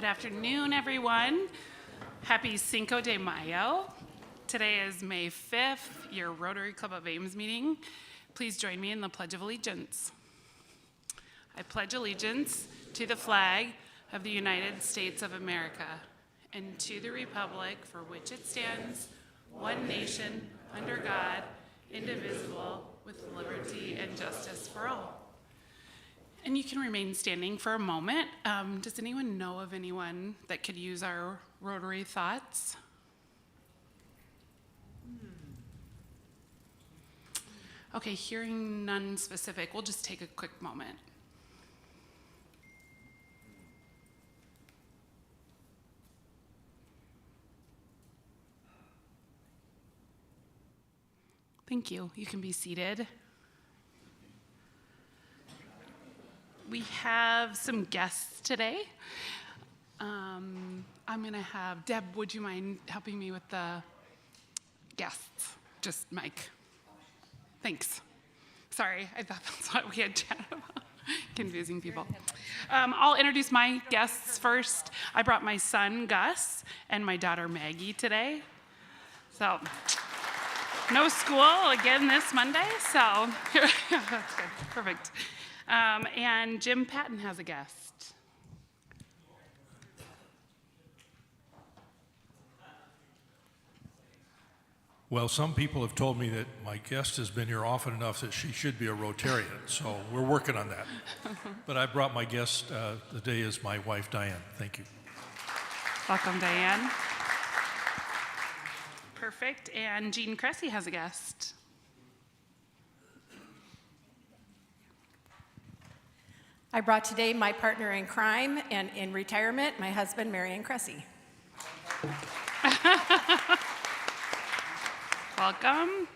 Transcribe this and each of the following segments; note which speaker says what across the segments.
Speaker 1: Good afternoon, everyone. Happy Cinco de Mayo. Today is May 5th, your Rotary Club of Ames meeting. Please join me in the Pledge of Allegiance. I pledge allegiance to the flag of the United States of America and to the republic for which it stands, one nation, under God, indivisible, with liberty and justice for all. And you can remain standing for a moment. Does anyone know of anyone that could use our Rotary thoughts? Okay, hearing none specific, we'll just take a quick moment. Thank you. You can be seated. We have some guests today. I'm going to have Deb, would you mind helping me with the guests? Just Mike. Thanks. Sorry, I thought that's what we had chatted about. Confusing people. I'll introduce my guests first. I brought my son, Gus, and my daughter, Maggie, today. So, no school again this Monday, so that's good. Perfect. And Jim Patton has a guest.
Speaker 2: Well, some people have told me that my guest has been here often enough that she should be a Rotarian, so we're working on that. But I brought my guest today is my wife, Diane. Thank you.
Speaker 1: Welcome, Diane. Perfect. And Jean Cressy has a guest.
Speaker 3: I brought today my partner in crime and in retirement, my husband, Marion Cressy.
Speaker 1: Welcome.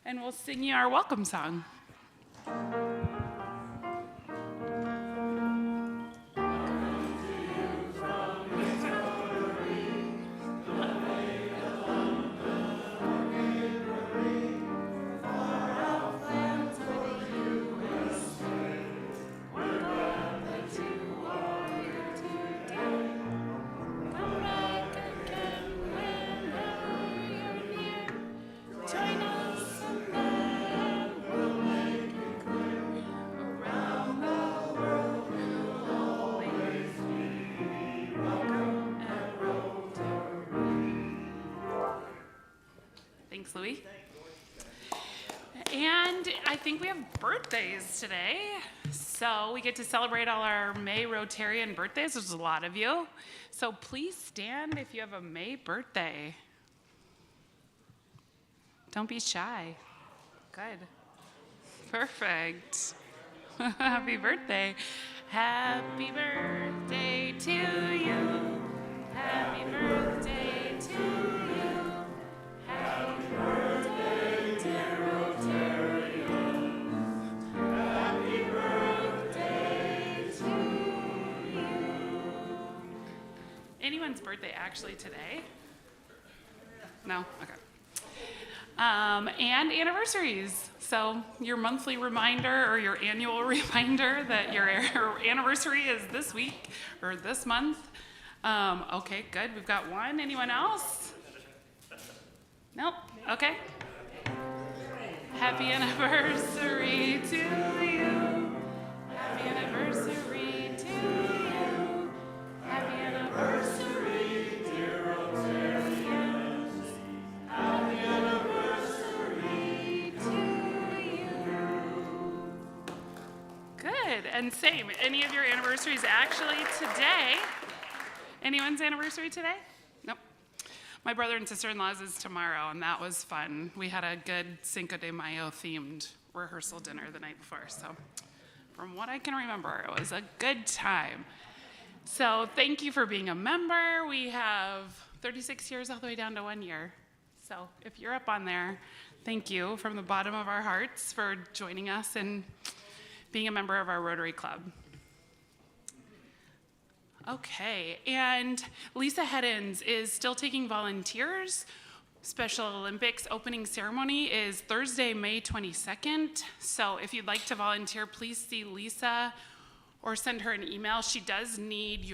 Speaker 1: And we'll sing you our welcome song. Thanks, Louie. And I think we have birthdays today. So we get to celebrate all our May Rotarian birthdays. There's a lot of you. So please stand if you have a May birthday. Don't be shy. Good. Perfect. Happy birthday. Happy birthday to you. Happy birthday to you. Happy birthday, dear Rotarians. Happy birthday to you. Anyone's birthday actually today? No? Okay. And anniversaries. So your monthly reminder or your annual reminder that your anniversary is this week or this month. Okay, good. We've got one. Anyone else? Nope. Okay. Happy anniversary to you. Happy anniversary to you. Happy anniversary, dear Rotarians. Happy anniversary to you. Good. And same. Any of your anniversaries actually today? Anyone's anniversary today? Nope. My brother and sister-in-law's is tomorrow, and that was fun. We had a good Cinco de Mayo themed rehearsal dinner the night before, so from what I can remember, it was a good time. So thank you for being a member. We have 36 years all the way down to 1 year. So if you're up on there, thank you from the bottom of our hearts for joining us and being a member of our Rotary Club. Okay, and Lisa Heddens is still taking volunteers. Special Olympics opening ceremony is Thursday, May 22nd. So if you'd like to volunteer, please see Lisa or send her an email. She does need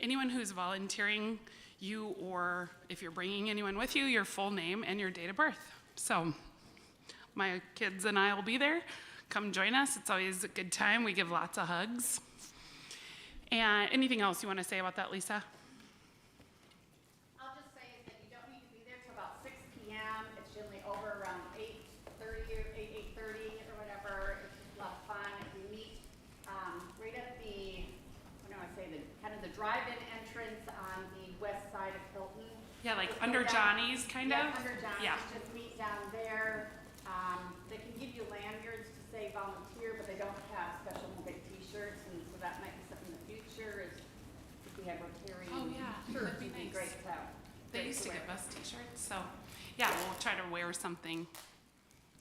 Speaker 1: anyone who's volunteering, you, or if you're bringing anyone with you, your full name and your date of birth. So my kids and I will be there. Come join us. It's always a good time. We give lots of hugs. And anything else you want to say about that, Lisa?
Speaker 4: I'll just say that you don't need to be there till about 6 p.m. It's generally over around 8:30 or 8:30 or whatever. It's just a lot of fun. We meet right at the, kind of the drive-in entrance on the west side of Hilton.
Speaker 1: Yeah, like
Speaker 4: Just
Speaker 1: under
Speaker 4: go down-
Speaker 1: Johnny's, kind of?
Speaker 4: Yeah, under Johnny's.
Speaker 1: Yeah.
Speaker 4: Just meet down there. They can give you lanyards to say volunteer, but they don't have special Olympic t-shirts, and so that might be something in the future, is if we have Rotarian
Speaker 1: Oh, yeah,
Speaker 4: shirts,
Speaker 1: that'd be
Speaker 4: it'd be
Speaker 1: nice.
Speaker 4: great to
Speaker 1: They used to give us t-shirts, so yeah, we'll try to wear something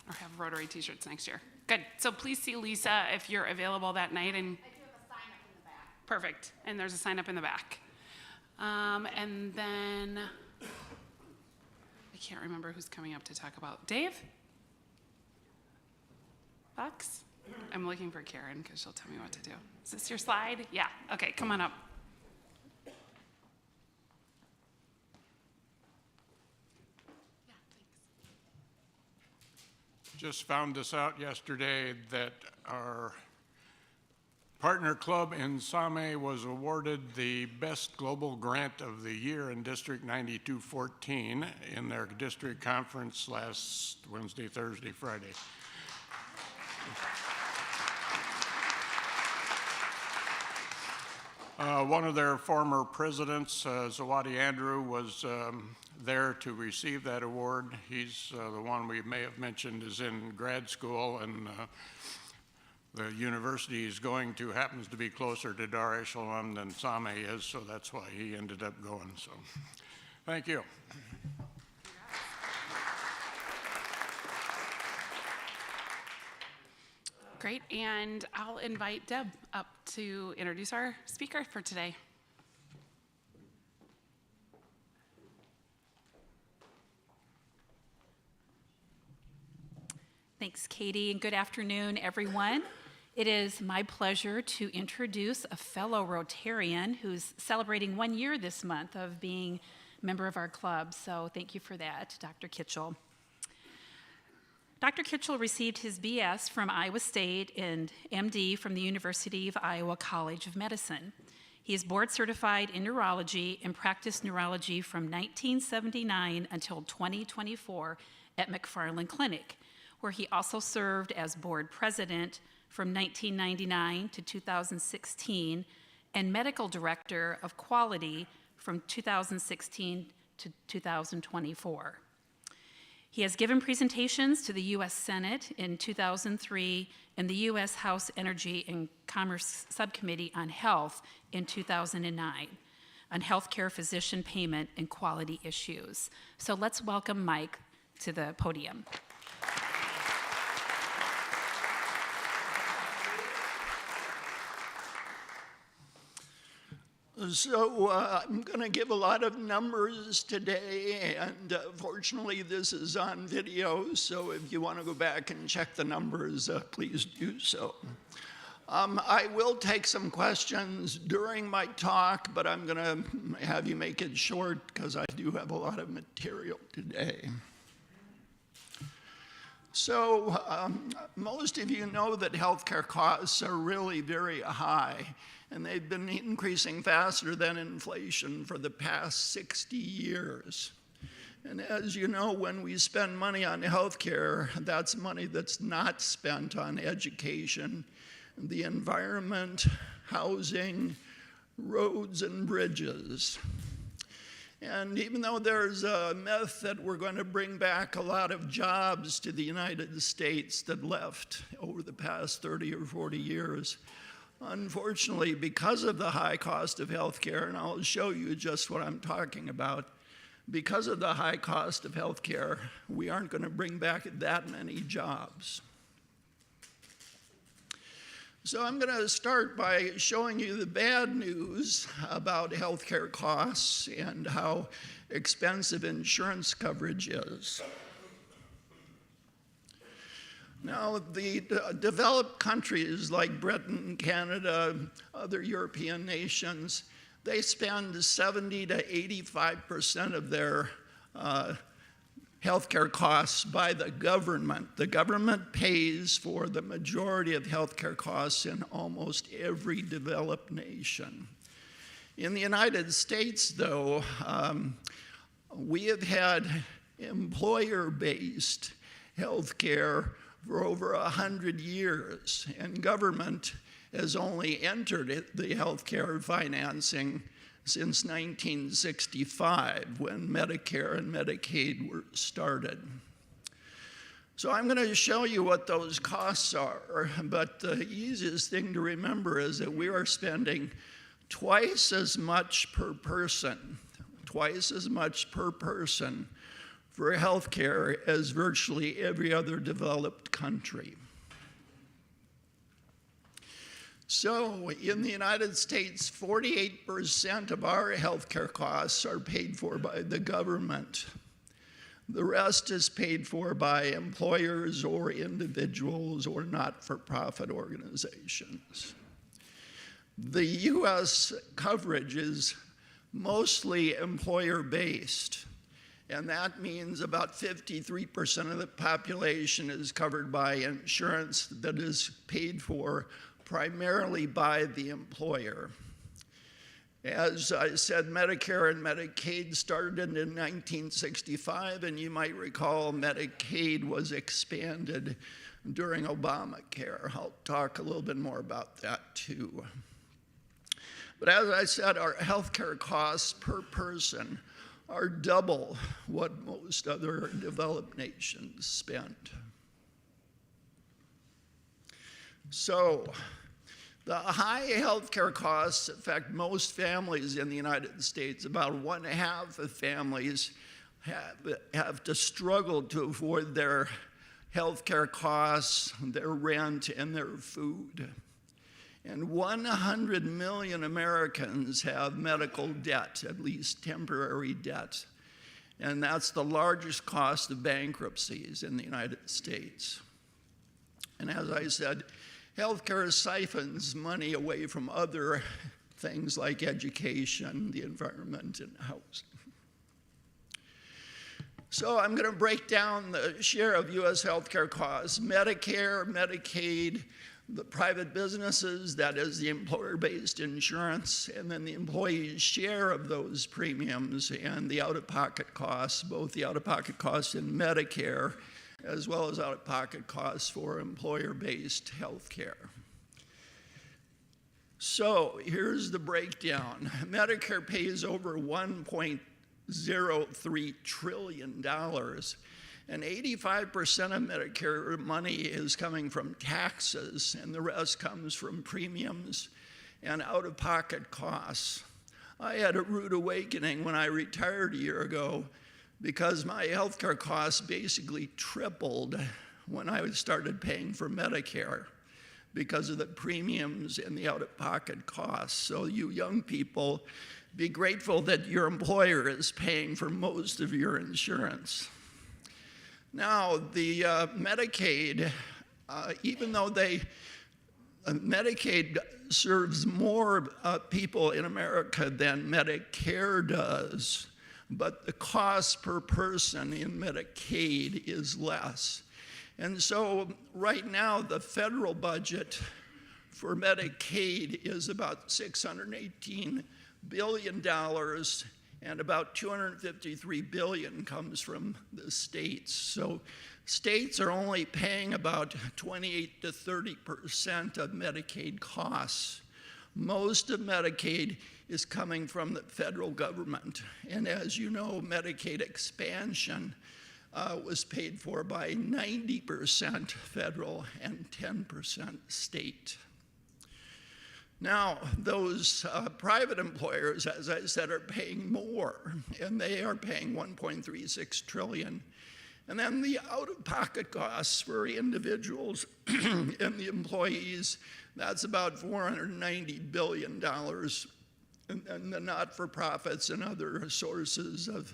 Speaker 1: or have Rotary t-shirts next year. Good. So please see Lisa if you're available that night. And
Speaker 4: I do have a sign up in the back.
Speaker 1: perfect. And there's a sign up in the back. And then I can't remember who's coming up to talk about. Dave? Fox? I'm looking for Karen because she'll tell me what to do. Is this your slide? Yeah. Okay, come on up. Yeah, thanks.
Speaker 5: Just found this out yesterday that our partner club in Same was awarded the Best Global Grant of the Year in District 9214 in their district conference last Wednesday, Thursday, Friday. One of their former presidents, Zawadi Andrew, was there to receive that award. He's the one we may have mentioned is in grad school, and the university he's going to happens to be closer to Dar es Salaam than Same is, so that's why he ended up going. So, thank you.
Speaker 1: Great, and I'll invite Deb up to introduce our speaker for today.
Speaker 6: Thanks, Katie, and good afternoon, everyone. It is my pleasure to introduce a fellow Rotarian who's celebrating 1 year this month of being a member of our club, so thank you for that, Dr. Kitchell. Dr. Kitchell received his BS from Iowa State and MD from the University of Iowa College of Medicine. He is board certified in neurology and practiced neurology from 1979 until 2024 at McFarland Clinic, where he also served as board president from 1999 to 2016 and medical director of quality from 2016 to 2024. He has given presentations to the U.S. Senate in 2003 and the U.S. House Energy and Commerce Subcommittee on Health in 2009 on healthcare physician payment and quality issues. So let's welcome Mike to the podium.
Speaker 7: So I'm going to give a lot of numbers today, and fortunately this is on video, so if you want to go back and check the numbers, please do so. I will take some questions during my talk, but I'm going to have you make it short because I do have a lot of material today. So most of you know that healthcare costs are really very high, and they've been increasing faster than inflation for the past 60 years. And as you know, when we spend money on healthcare, that's money that's not spent on education, the environment, housing, roads, and bridges. And even though there's a myth that we're going to bring back a lot of jobs to the United States that left over the past 30 or 40 years, unfortunately, because of the high cost of healthcare, and I'll show you just what I'm talking about, because of the high cost of healthcare, we aren't going to bring back that many jobs. So I'm going to start by showing you the bad news about healthcare costs and how expensive insurance coverage is. Now, the developed countries like Britain, Canada, other European nations, they spend 70 to 85% of their healthcare costs by the government. The government pays for the majority of healthcare costs in almost every developed nation. In the United States, though, we have had employer-based healthcare for over 100 years, and government has only entered the healthcare financing since 1965, when Medicare and Medicaid were started. So I'm going to show you what those costs are, but the easiest thing to remember is that we are spending twice as much per person for health care as virtually every other developed country. So in the United States, 48% of our health care costs are paid for by the government. The rest is paid for by employers or individuals or not-for-profit organizations. The US coverage is mostly employer-based, and that means about 53% of the population is covered by insurance that is paid for primarily by the employer. As I said, Medicare and Medicaid started in 1965, and you might recall Medicaid was expanded during Obamacare. I'll talk a little bit more about that too. But as I said, our healthcare costs per person are double what most other developed nations spend. So, the high healthcare costs affect most families in the United States. About 1/2 of families have to struggle to afford their healthcare costs, their rent, and their food. And 100 million Americans have medical debt, at least temporary debt. And that's the largest cost of bankruptcies in the United States. And as I said, healthcare siphons money away from other things like education, the environment, and housing. So I'm going to break down the share of US healthcare costs: Medicare, Medicaid, the private businesses, that is the employer-based insurance, and then the employee's share of those premiums and the out-of-pocket costs, both the out-of-pocket costs in Medicare as well as out-of-pocket costs for employer-based health care. So here's the breakdown. Medicare pays over $1.03 trillion, and 85% of Medicare money is coming from taxes, and the rest comes from premiums and out-of-pocket costs. I had a rude awakening when I retired a year ago, because my healthcare costs basically tripled when I started paying for Medicare because of the premiums and the out-of-pocket costs. So you young people, be grateful that your employer is paying for most of your insurance. Now, the Medicaid, even though Medicaid serves more people in America than Medicare does, but the cost per person in Medicaid is less. And so right now, the federal budget for Medicaid is about $618 billion, and about $253 billion comes from the states. So states are only paying about 28 to 30% of Medicaid costs. Most of Medicaid is coming from the federal government. And as you know, Medicaid expansion was paid for by 90% federal and 10% state. Now, those private employers, as I said, are paying more, and they are paying $1.36 trillion. And then the out-of-pocket costs for individuals and the employees, that's about $490 billion. And the not-for-profits and other sources of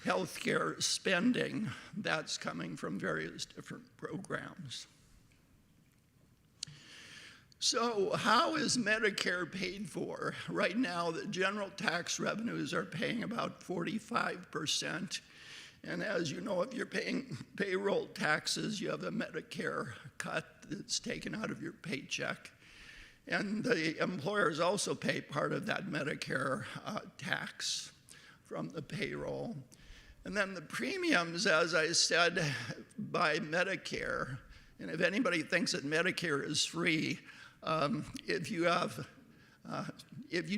Speaker 7: healthcare spending that's coming from various different programs. So how is Medicare paid for? Right now, the general tax revenues are paying about 45%. And as you know, if you're paying payroll taxes, you have a Medicare cut that's taken out of your paycheck. And the employers also pay part of that Medicare tax from the payroll. And then the premiums, as I said, by Medicare. And if anybody thinks that Medicare is free, if you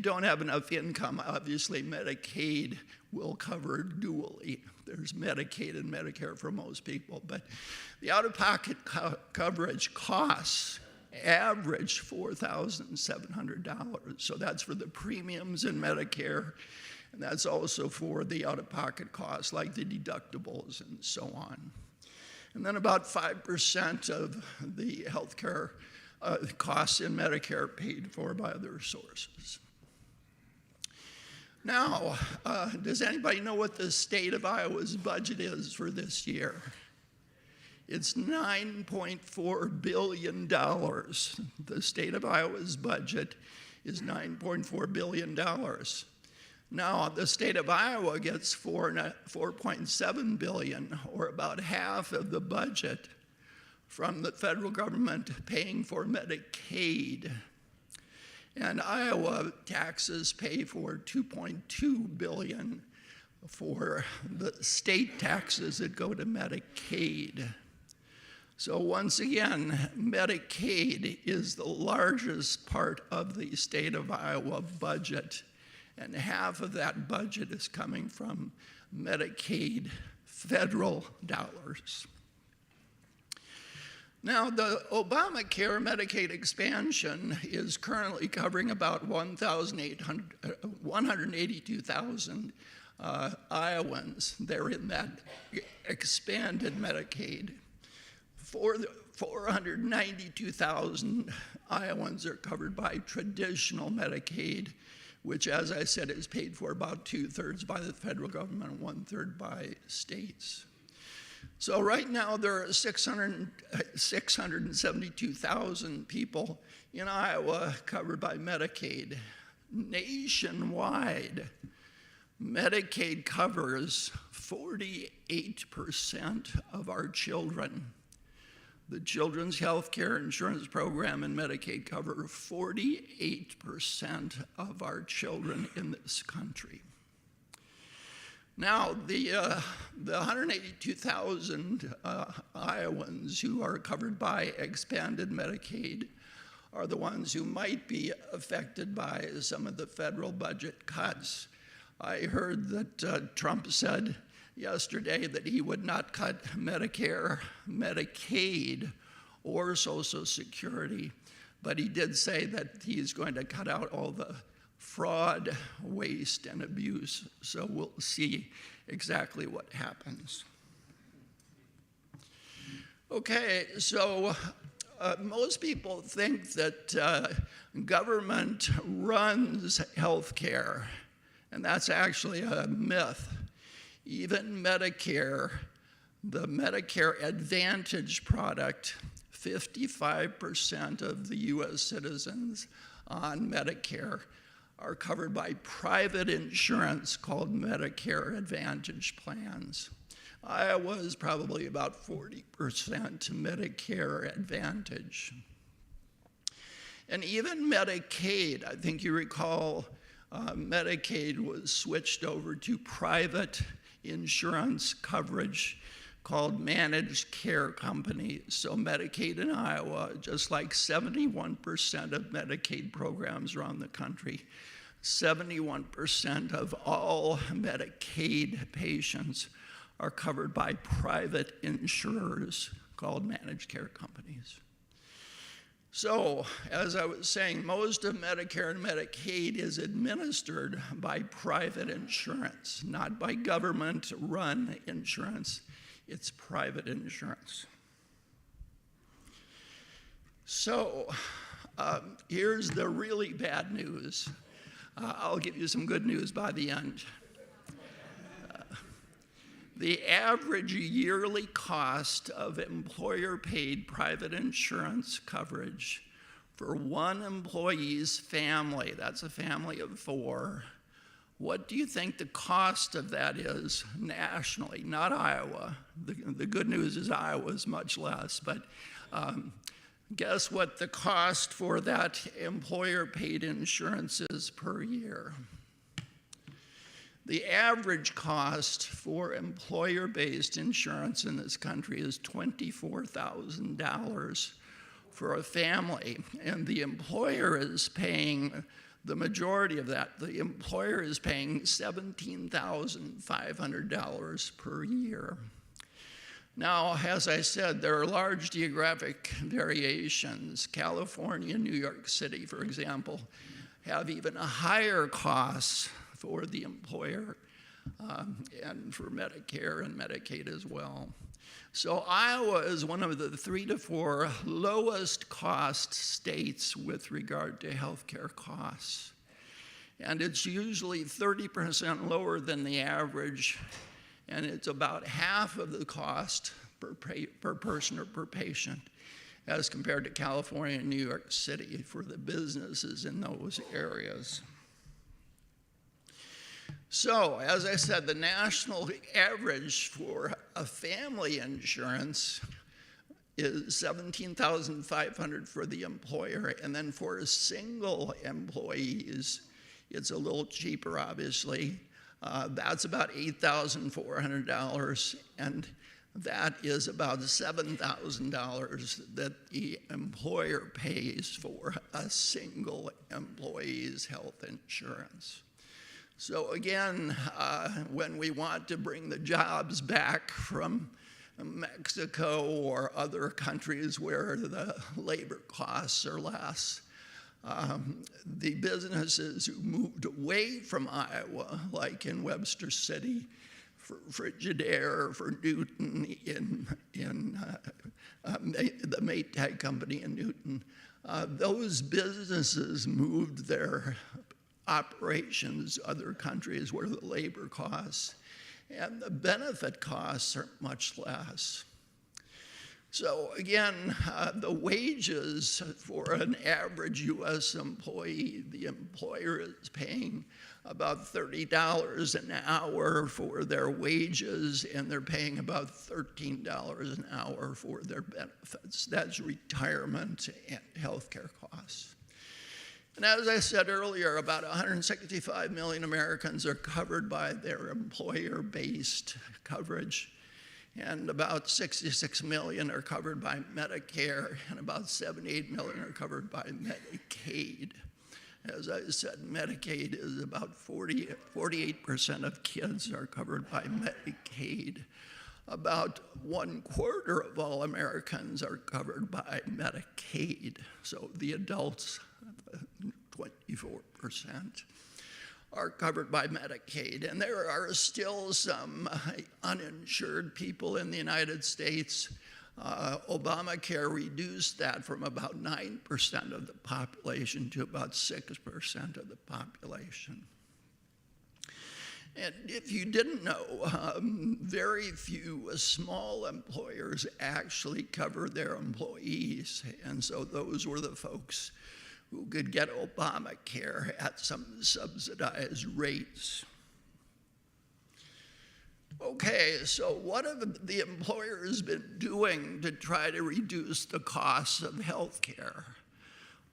Speaker 7: don't have enough income, obviously Medicaid will cover dually. There's Medicaid and Medicare for most people, but the out-of-pocket coverage costs average $4,700. So that's for the premiums in Medicare, and that's also for the out-of-pocket costs like the deductibles and so on. And then about 5% of the healthcare costs in Medicare paid for by other sources. Now, does anybody know what the state of Iowa's budget is for this year? It's $9.4 billion. The state of Iowa's budget is $9.4 billion. Now, the state of Iowa gets $4.7 billion, or about half of the budget, from the federal government paying for Medicaid. And Iowa taxes pay for $2.2 billion for the state taxes that go to Medicaid. So once again, Medicaid is the largest part of the state of Iowa budget, and half of that budget is coming from Medicaid federal dollars. Now, the Obamacare Medicaid expansion is currently covering about 182,000 Iowans. They're in that expanded Medicaid. 492,000 Iowans are covered by traditional Medicaid, which, as I said, is paid for about 2/3 by the federal government and 1/3 by states. So right now there are 672,000 people in Iowa covered by Medicaid. Nationwide, Medicaid covers 48% of our children. The Children's Health Care Insurance Program and Medicaid cover 48% of our children in this country. Now, the 182,000 Iowans who are covered by expanded Medicaid are the ones who might be affected by some of the federal budget cuts. I heard that Trump said yesterday that he would not cut Medicare, Medicaid, or Social Security, but he did say that he's going to cut out all the fraud, waste, and abuse. So we'll see exactly what happens. Okay, so most people think that government runs healthcare, and that's actually a myth. Even Medicare, the Medicare Advantage product, 55% of the US citizens on Medicare are covered by private insurance called Medicare Advantage plans. Iowa is probably about 40% Medicare Advantage. And even Medicaid, I think you recall, Medicaid was switched over to private insurance coverage called managed care companies. So Medicaid in Iowa, just like 71% of Medicaid programs around the country, 71% of all Medicaid patients are covered by private insurers called managed care companies. So, as I was saying, most of Medicare and Medicaid is administered by private insurance, not by government-run insurance. It's private insurance. So, here's the really bad news. I'll give you some good news by the end. The average yearly cost of employer-paid private insurance coverage for one employee's family, that's a family of 4, what do you think the cost of that is nationally? Not Iowa. The good news is Iowa is much less, but guess what the cost for that employer-paid insurance is per year? The average cost for employer-based insurance in this country is $24,000 for a family, and the employer is paying the majority of that. The employer is paying $17,500 per year. Now, as I said, there are large geographic variations. California and New York City, for example, have even a higher cost for the employer and for Medicare and Medicaid as well. So Iowa is one of the 3 to 4 lowest cost states with regard to healthcare costs. And it's usually 30% lower than the average, and it's about half of the cost per person or per patient as compared to California and New York City for the businesses in those areas. So, as I said, the national average for a family insurance is $17,500 for the employer, and then for single employees, it's a little cheaper, obviously. That's about $8,400, and that is about $7,000 that the employer pays for a single employee's health insurance. So again, when we want to bring the jobs back from Mexico or other countries where the labor costs are less, the businesses who moved away from Iowa, like in Webster City, for Frigidaire, for Newton, in the Maytag Company in Newton, those businesses moved their operations to other countries where the labor costs and the benefit costs are much less. So again, the wages for an average US employee, the employer is paying about $30 an hour for their wages, and they're paying about $13 an hour for their benefits. That's retirement and healthcare costs. And as I said earlier, about 165 million Americans are covered by their employer-based coverage, and about 66 million are covered by Medicare, and about 78 million are covered by Medicaid. As I said, Medicaid is about 48% of kids are covered by Medicaid. About 1/4 of all Americans are covered by Medicaid. So the adults, 24%, are covered by Medicaid. And there are still some uninsured people in the United States. Obamacare reduced that from about 9% of the population to about 6% of the population. And if you didn't know, very few small employers actually cover their employees. And so those were the folks who could get Obamacare at some subsidized rates. Okay, so what have the employers been doing to try to reduce the costs of health care?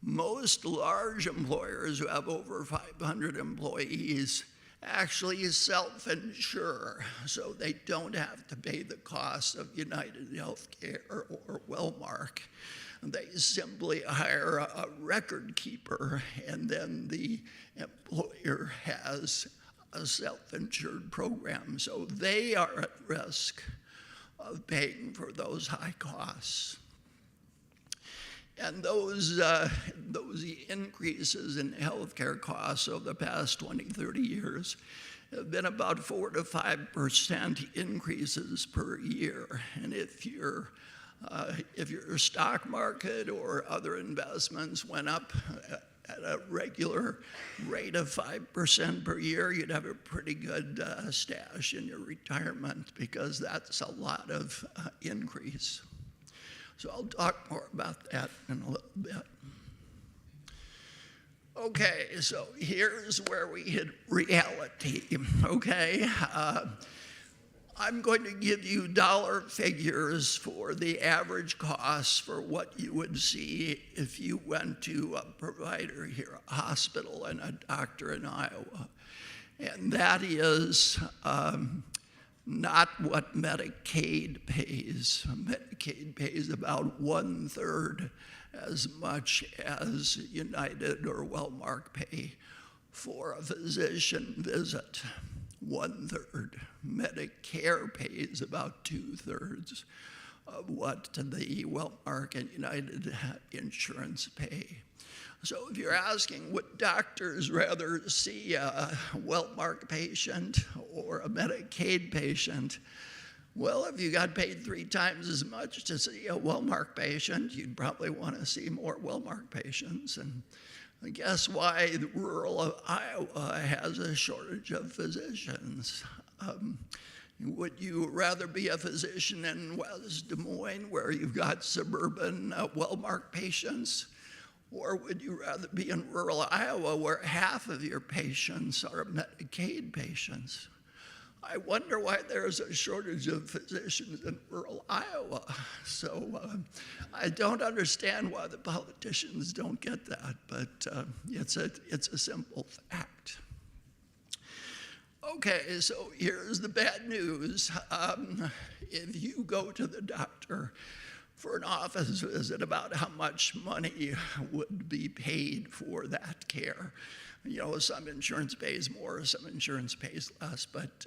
Speaker 7: Most large employers who have over 500 employees actually self-insure, so they don't have to pay the cost of United Healthcare or Wellmark. They simply hire a record keeper, and then the employer has a self-insured program, so they are at risk of paying for those high costs. And those increases in healthcare costs over the past 20, 30 years have been about 4 to 5% increases per year. And if your stock market or other investments went up at a regular rate of 5% per year, you'd have a pretty good stash in your retirement, because that's a lot of increase. So I'll talk more about that in a little bit. Okay, so here's where we hit reality, okay? I'm going to give you dollar figures for the average costs for what you would see if you went to a provider here, a hospital and a doctor in Iowa. And that is not what Medicaid pays. Medicaid pays about 1/3 as much as United or Wellmark pay for a physician visit. 1/3. Medicare pays about 2/3 of what the Wellmark and United insurance pay. So if you're asking, would doctors rather see a Wellmark patient or a Medicaid patient? Well, if you got paid 3 times as much to see a Wellmark patient, you'd probably want to see more Wellmark patients. And I guess why the rural of Iowa has a shortage of physicians. Would you rather be a physician in West Des Moines, where you've got suburban Wellmark patients? Or would you rather be in rural Iowa, where half of your patients are Medicaid patients? I wonder why there's a shortage of physicians in rural Iowa. So I don't understand why the politicians don't get that, but it's a simple fact. Okay, so here's the bad news. If you go to the doctor for an office visit, about how much money would be paid for that care. You know, some insurance pays more, some insurance pays less, but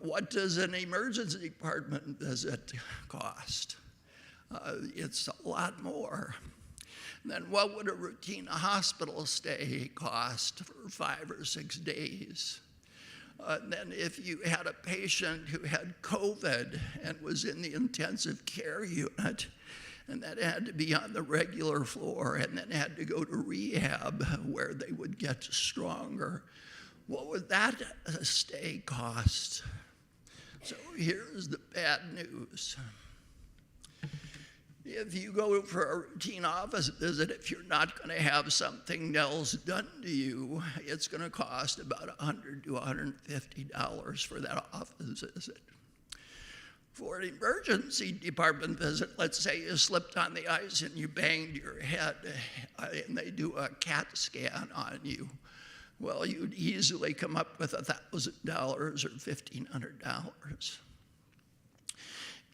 Speaker 7: what does an emergency department visit cost? It's a lot more. Then what would a routine hospital stay cost for 5 or 6 days? Then if you had a patient who had COVID and was in the intensive care unit, and that had to be on the regular floor, and then had to go to rehab where they would get stronger, what would that stay cost? So here's the bad news. If you go for a routine office visit, if you're not going to have something else done to you, it's going to cost about $100 to $150 for that office visit. For an emergency department visit, let's say you slipped on the ice and you banged your head and they do a CAT scan on you. Well, you'd easily come up with $1,000 or $1,500.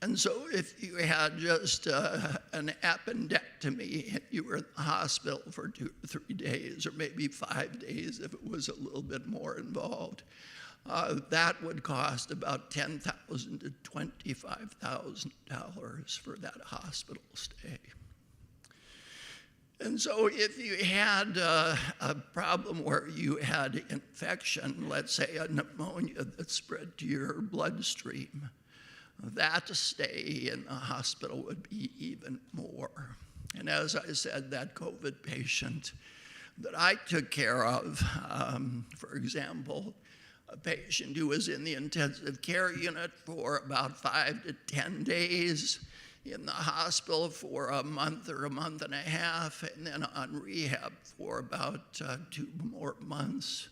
Speaker 7: And so if you had just an appendectomy, you were in the hospital for 2 or 3 days, or maybe 5 days if it was a little bit more involved, that would cost about $10,000 to $25,000 for that hospital stay. And so if you had a problem where you had infection, let's say a pneumonia that spread to your bloodstream, that stay in the hospital would be even more. And as I said, that COVID patient that I took care of, for example, a patient who was in the intensive care unit for about 5 to 10 days, in the hospital for a month or a month and a half, and then on rehab for about 2 more months.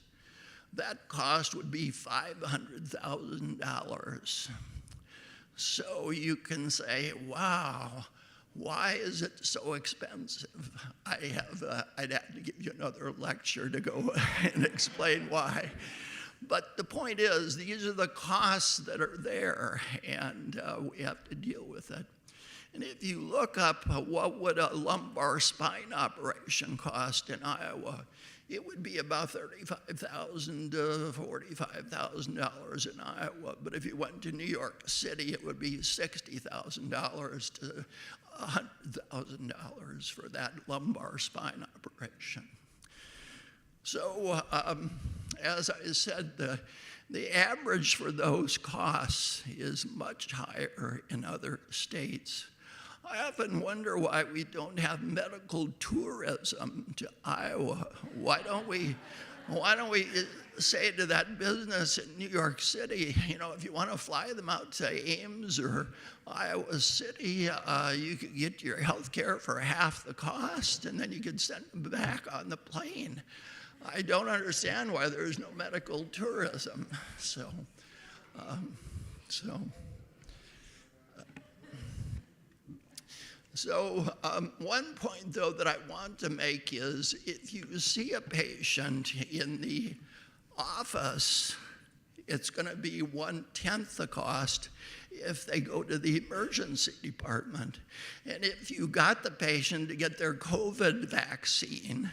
Speaker 7: That cost would be $500,000. So you can say, wow, why is it so expensive? I'd have to give you another lecture to go and explain why. But the point is, these are the costs that are there, and we have to deal with it. And if you look up what would a lumbar spine operation cost in Iowa, it would be about $35,000 to $45,000 in Iowa. But if you went to New York City, it would be $60,000 to $100,000 for that lumbar spine operation. So as I said, the average for those costs is much higher in other states. I often wonder why we don't have medical tourism to Iowa. Why don't we say to that business in New York City, you know, if you want to fly them out to Ames or Iowa City, you could get your health care for half the cost, and then you could send them back on the plane. I don't understand why there's no medical tourism. One point, though, that I want to make is if you see a patient in the office, it's going to be 1/10 the cost if they go to the emergency department. And if you got the patient to get their COVID vaccine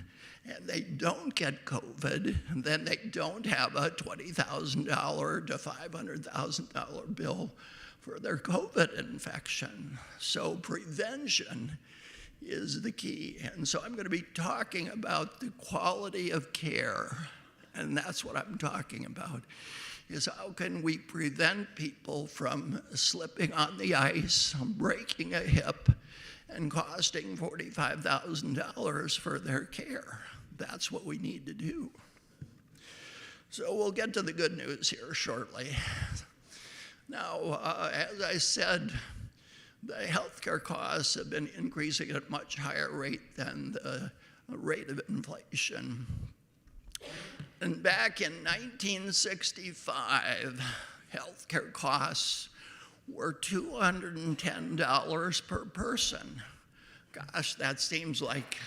Speaker 7: and they don't get COVID, then they don't have a $20,000 to $500,000 bill for their COVID infection. So prevention is the key. And so I'm going to be talking about the quality of care. And that's what I'm talking about, is how can we prevent people from slipping on the ice, breaking a hip, and costing $45,000 for their care. That's what we need to do. So we'll get to the good news here shortly. Now, as I said, the healthcare costs have been increasing at a much higher rate than the rate of inflation. And back in 1965, healthcare costs were $210 per person. Gosh, that seems like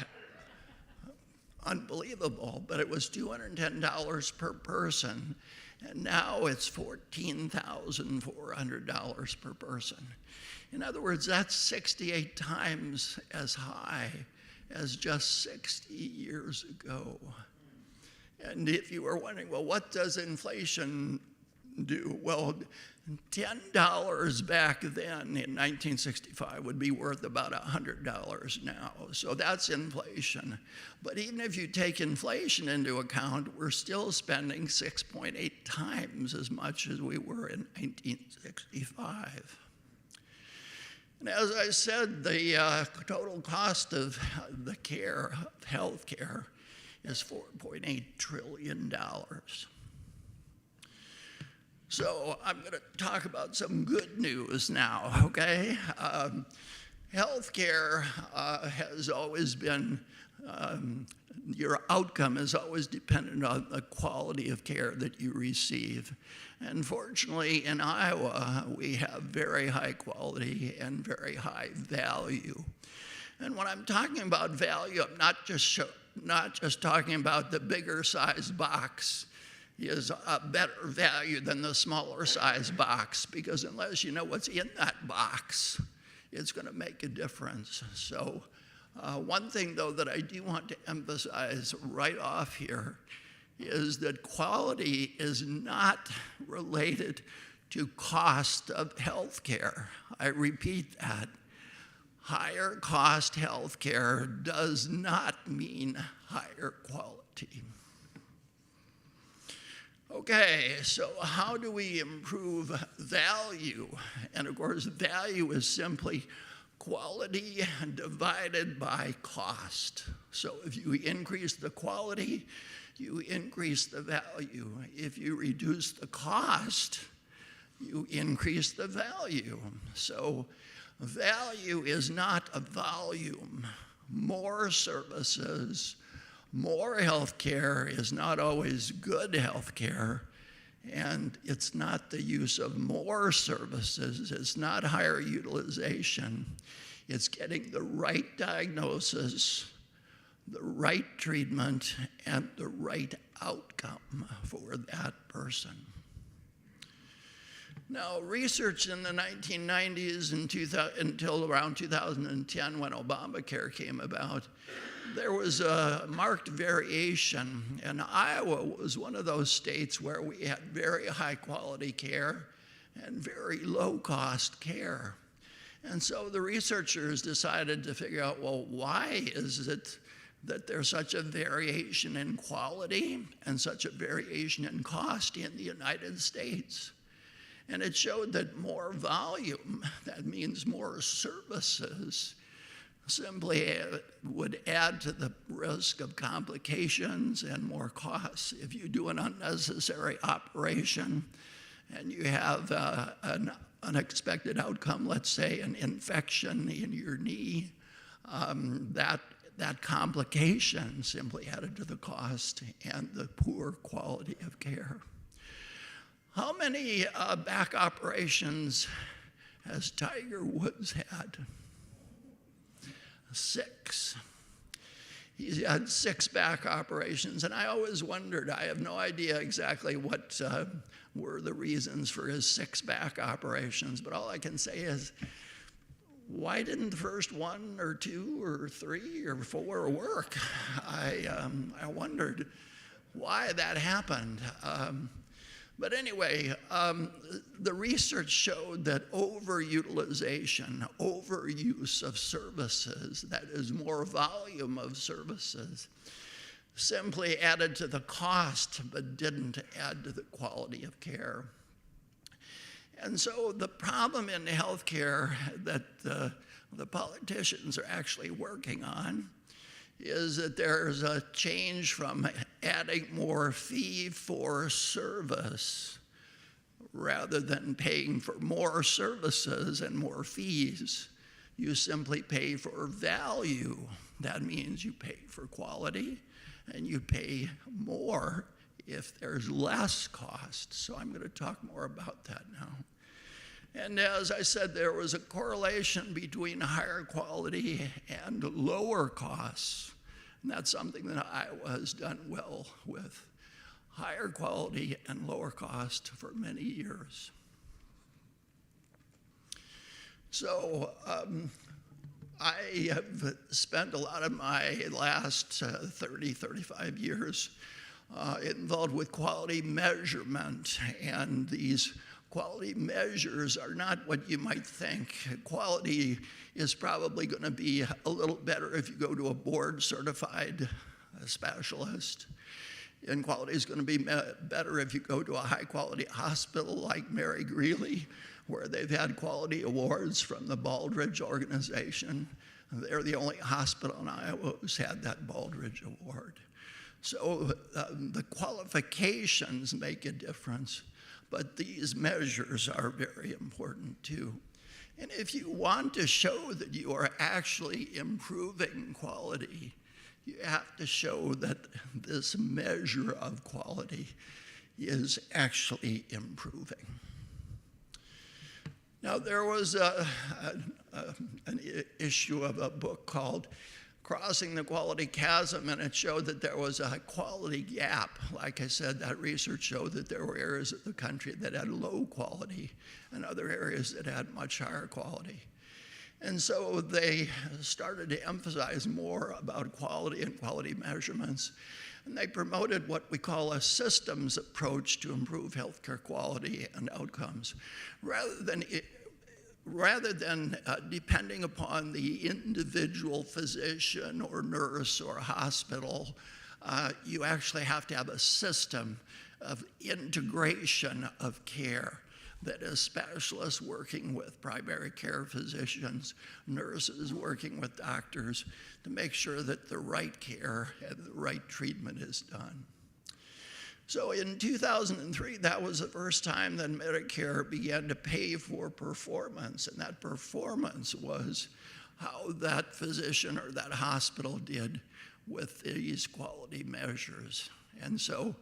Speaker 7: unbelievable, but it was $210 per person. And now it's $14,400 per person. In other words, that's 68 times as high as just 60 years ago. And if you were wondering, well, what does inflation do? Well, $10 back then in 1965 would be worth about $100 now. So that's inflation. But even if you take inflation into account, we're still spending 6.8 times as much as we were in 1965. And as I said, the total cost of the care, of health care, is $4.8 trillion. So I'm going to talk about some good news now, okay? Healthcare has always been, your outcome is always dependent on the quality of care that you receive. And fortunately, in Iowa, we have very high quality and very high value. And when I'm talking about value, I'm not just talking about the bigger size box is a better value than the smaller size box, because unless you know what's in that box, it's going to make a difference. So one thing, though, that I do want to emphasize right off here is that quality is not related to cost of health care. I repeat that. Higher cost health care does not mean higher quality. Okay, so how do we improve value? And of course, value is simply quality divided by cost. So if you increase the quality, you increase the value. If you reduce the cost, you increase the value. So value is not a volume. More services, more health care is not always good health care, and it's not the use of more services, it's not higher utilization. It's getting the right diagnosis, the right treatment, and the right outcome for that person. Now, research in the 1990s until around 2010, when Obamacare came about, there was a marked variation, and Iowa was one of those states where we had very high quality care and very low cost care. And so the researchers decided to figure out, well, why is it that there's such a variation in quality and such a variation in cost in the United States? And it showed that more volume, that means more services, simply would add to the risk of complications and more costs. If you do an unnecessary operation and you have an unexpected outcome, let's say an infection in your knee, that complication simply added to the cost and the poor quality of care. How many back operations has Tiger Woods had? 6. He's had 6 back operations, and I always wondered, I have no idea exactly what were the reasons for his 6 back operations, but all I can say is, why didn't the first 1 or 2 or 3 or 4 work? I wondered why that happened. But anyway, the research showed that overutilization, overuse of services, that is more volume of services, simply added to the cost but didn't add to the quality of care. And so the problem in healthcare that the politicians are actually working on is that there's a change from adding more fee for service rather than paying for more services and more fees. You simply pay for value. That means you pay for quality and you pay more if there's less cost. So I'm going to talk more about that now. And as I said, there was a correlation between higher quality and lower costs. And that's something that Iowa has done well with. Higher quality and lower cost for many years. So I have spent a lot of my last 30, 35 years involved with quality measurement, and these quality measures are not what you might think. Quality is probably going to be a little better if you go to a board-certified specialist. And quality is going to be better if you go to a high-quality hospital like Mary Greeley, where they've had quality awards from the Baldrige organization. They're the only hospital in Iowa who's had that Baldrige award. So the qualifications make a difference. But these measures are very important too. And if you want to show that you are actually improving quality, you have to show that this measure of quality is actually improving. Now, there was an issue of a book called Crossing the Quality Chasm, and it showed that there was a quality gap. Like I said, that research showed that there were areas of the country that had low quality and other areas that had much higher quality. And so they started to emphasize more about quality and quality measurements. And they promoted what we call a systems approach to improve healthcare quality and outcomes, rather than depending upon the individual physician or nurse or hospital. You actually have to have a system of integration of care that is specialists working with primary care physicians, nurses working with doctors to make sure that the right care and the right treatment is done. So in 2003, that was the first time that Medicare began to pay for performance, and that performance was how that physician or that hospital did with these quality measures. And so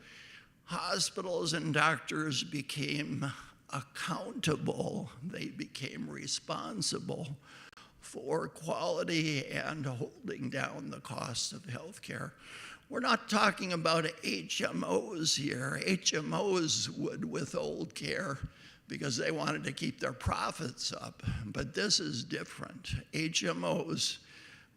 Speaker 7: hospitals and doctors became accountable, they became responsible for quality and holding down the cost of healthcare. We're not talking about HMOs here. HMOs would withhold care because they wanted to keep their profits up, but this is different. HMOs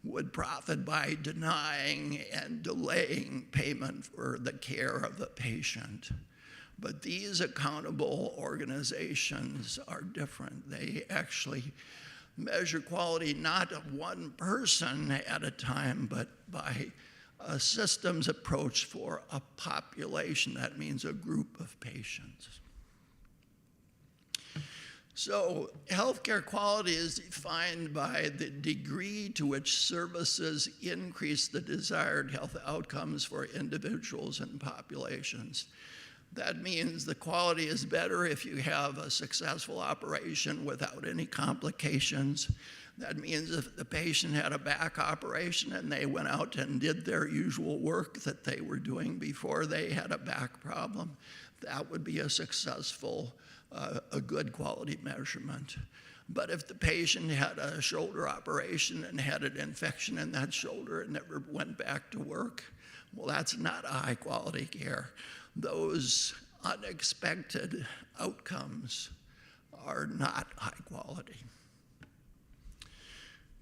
Speaker 7: would profit by denying and delaying payment for the care of the patient. But these accountable organizations are different. They actually measure quality not of one person at a time, but by a systems approach for a population. That means a group of patients. So healthcare quality is defined by the degree to which services increase the desired health outcomes for individuals and populations. That means the quality is better if you have a successful operation without any complications. That means if the patient had a back operation and they went out and did their usual work that they were doing before they had a back problem, that would be a successful, a good quality measurement. But if the patient had a shoulder operation and had an infection in that shoulder and never went back to work, well, that's not a high quality care. Those unexpected outcomes are not high quality.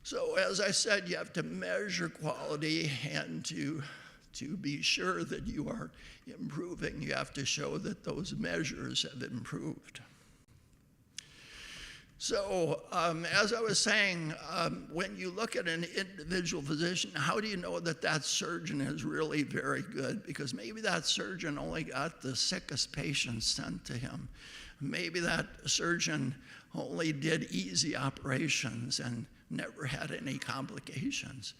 Speaker 7: So as I said, you have to measure quality, and to be sure that you are improving, you have to show that those measures have improved. So as I was saying, when you look at an individual physician, how do you know that that surgeon is really very good? Because maybe that surgeon only got the sickest patients sent to him. Maybe that surgeon only did easy operations and never had any complications.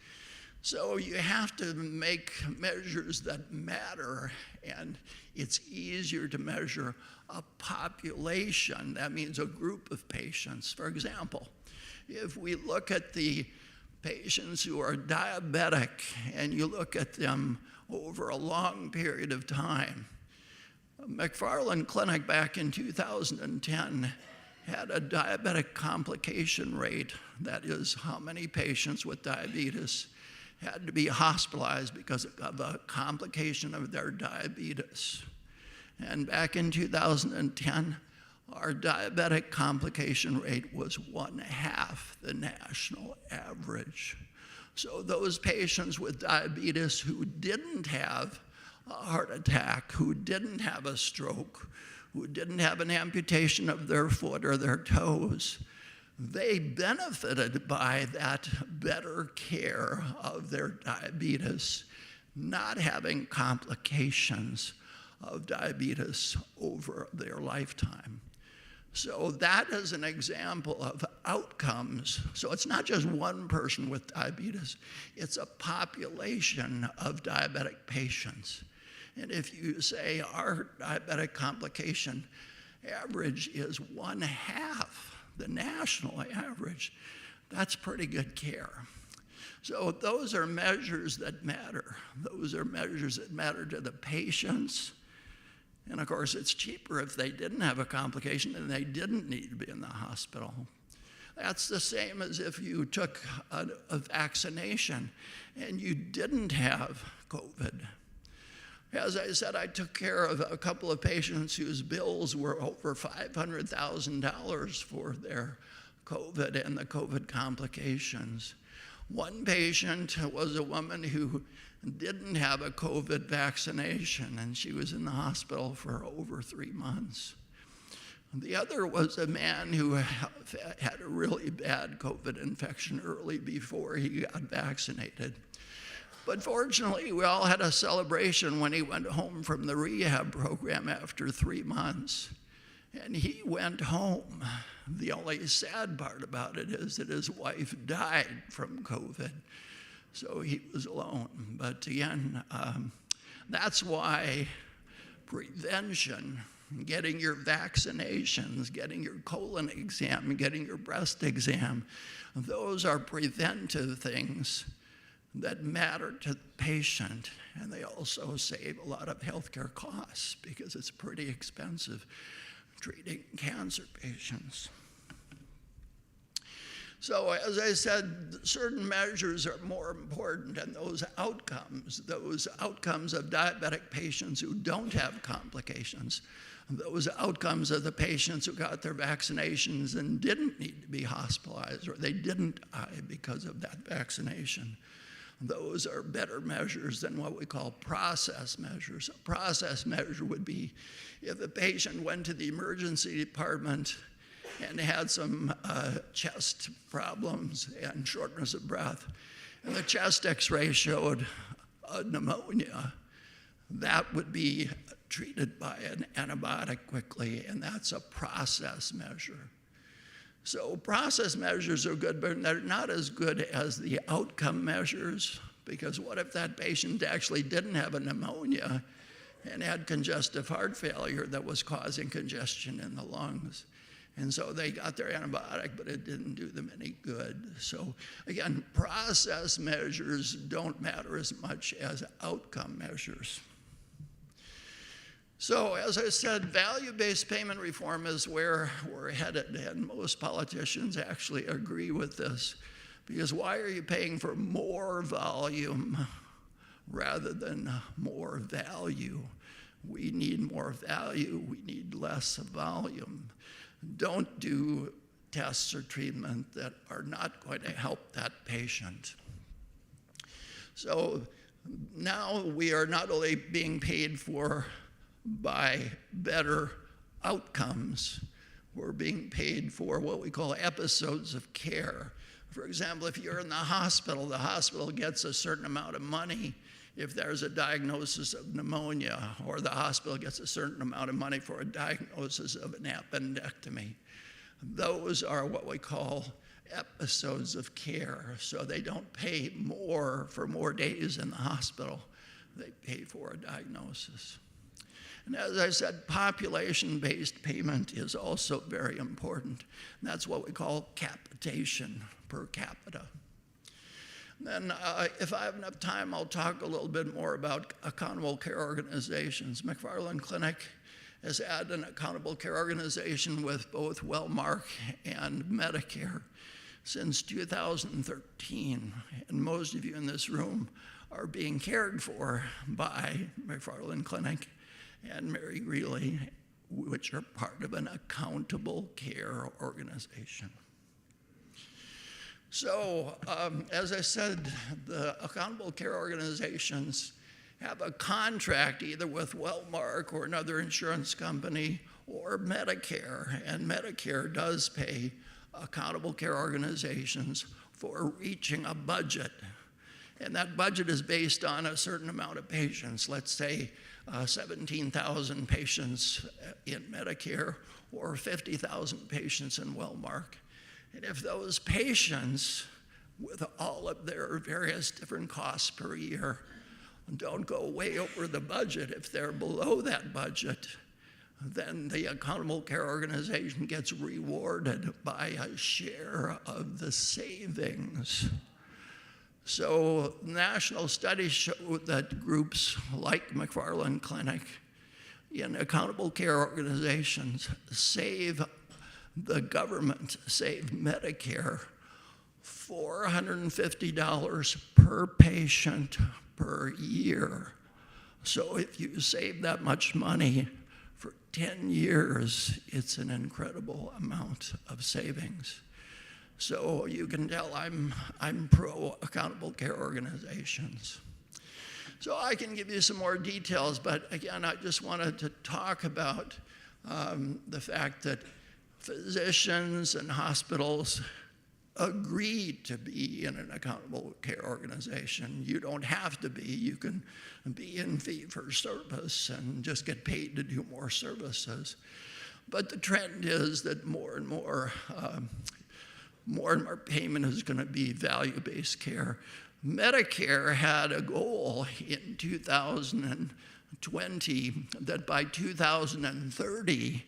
Speaker 7: So you have to make measures that matter, and it's easier to measure a population. That means a group of patients. For example, if we look at the patients who are diabetic and you look at them over a long period of time, McFarland Clinic back in 2010 had a diabetic complication rate, that is how many patients with diabetes had to be hospitalized because of a complication of their diabetes. And back in 2010, our diabetic complication rate was 1/2 the national average. So those patients with diabetes who didn't have a heart attack, who didn't have a stroke, who didn't have an amputation of their foot or their toes, they benefited by that better care of their diabetes, not having complications of diabetes over their lifetime. So that is an example of outcomes. So it's not just one person with diabetes, it's a population of diabetic patients. And if you say our diabetic complication average is 1/2 the national average, that's pretty good care. So those are measures that matter. Those are measures that matter to the patients. And of course, it's cheaper if they didn't have a complication and they didn't need to be in the hospital. That's the same as if you took a vaccination and you didn't have COVID. As I said, I took care of a couple of patients whose bills were over $500,000 for their COVID and the COVID complications. One patient was a woman who didn't have a COVID vaccination, and she was in the hospital for over 3 months. The other was a man who had a really bad COVID infection early before he got vaccinated. But fortunately, we all had a celebration when he went home from the rehab program after 3 months. And he went home. The only sad part about it is that his wife died from COVID. So he was alone. But again, that's why prevention, getting your vaccinations, getting your colon exam, getting your breast exam, those are preventive things that matter to the patient, and they also save a lot of healthcare costs because it's pretty expensive treating cancer patients. So as I said, certain measures are more important, and those outcomes of diabetic patients who don't have complications, those outcomes of the patients who got their vaccinations and didn't need to be hospitalized, or they didn't die because of that vaccination, those are better measures than what we call process measures. A process measure would be if a patient went to the emergency department and had some chest problems and shortness of breath, and the chest x-ray showed a pneumonia, that would be treated by an antibiotic quickly, and that's a process measure. So process measures are good, but they're not as good as the outcome measures, because what if that patient actually didn't have a pneumonia and had congestive heart failure that was causing congestion in the lungs? And so they got their antibiotic, but it didn't do them any good. So again, process measures don't matter as much as outcome measures. So as I said, value-based payment reform is where we're headed, and most politicians actually agree with this. Because why are you paying for more volume rather than more value? We need more value, we need less volume. Don't do tests or treatment that are not going to help that patient. So now we are not only being paid for by better outcomes, we're being paid for what we call episodes of care. For example, if you're in the hospital gets a certain amount of money if there's a diagnosis of pneumonia, or the hospital gets a certain amount of money for a diagnosis of an appendectomy. Those are what we call episodes of care. So they don't pay more for more days in the hospital. They pay for a diagnosis. And as I said, population-based payment is also very important. And that's what we call capitation per capita. Then if I have enough time, I'll talk a little bit more about accountable care organizations. McFarland Clinic has had an accountable care organization with both Wellmark and Medicare since 2013. And most of you in this room are being cared for by McFarland Clinic and Mary Greeley, which are part of an accountable care organization. So, as I said, the accountable care organizations have a contract either with Wellmark or another insurance company or Medicare, and Medicare does pay accountable care organizations for reaching a budget. And that budget is based on a certain amount of patients, let's say 17,000 patients in Medicare or 50,000 patients in Wellmark. And if those patients, with all of their various different costs per year, don't go way over the budget, if they're below that budget, then the accountable care organization gets rewarded by a share of the savings. So national studies show that groups like McFarland Clinic in accountable care organizations save the government, save Medicare, $450 per patient per year. So if you save that much money for 10 years, it's an incredible amount of savings. So you can tell I'm pro accountable care organizations. So I can give you some more details, but again, I just wanted to talk about the fact that physicians and hospitals agreed to be in an accountable care organization. You don't have to be. You can be in fee-for-service and just get paid to do more services. But the trend is that more and more payment is going to be value-based care. Medicare had a goal in 2020 that by 2030,